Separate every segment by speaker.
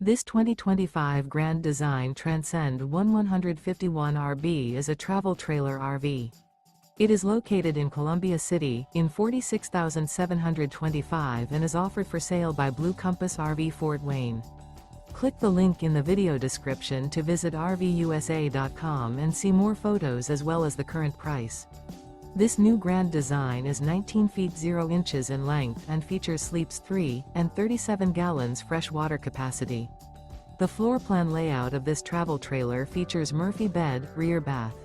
Speaker 1: This 2025 Grand Design Transcend One 151RB is a travel trailer RV. It is located in Columbia City, in 46,725 and is offered for sale by Blue Compass RV Fort Wayne. Click the link in the video description to visit RVUSA.com and see more photos as well as the current price. This new Grand Design is 19 feet 0 inches in length and features sleeps 3 and 37 gallons fresh water capacity. The floor plan layout of this travel trailer features Murphy bed, rear bath.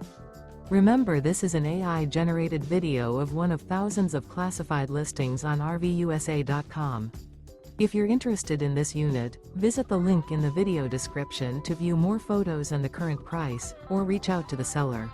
Speaker 1: Remember, this is an AI-generated video of one of thousands of classified listings on RVUSA.com. If you're interested in this unit, visit the link in the video description to view more photos and the current price, or reach out to the seller.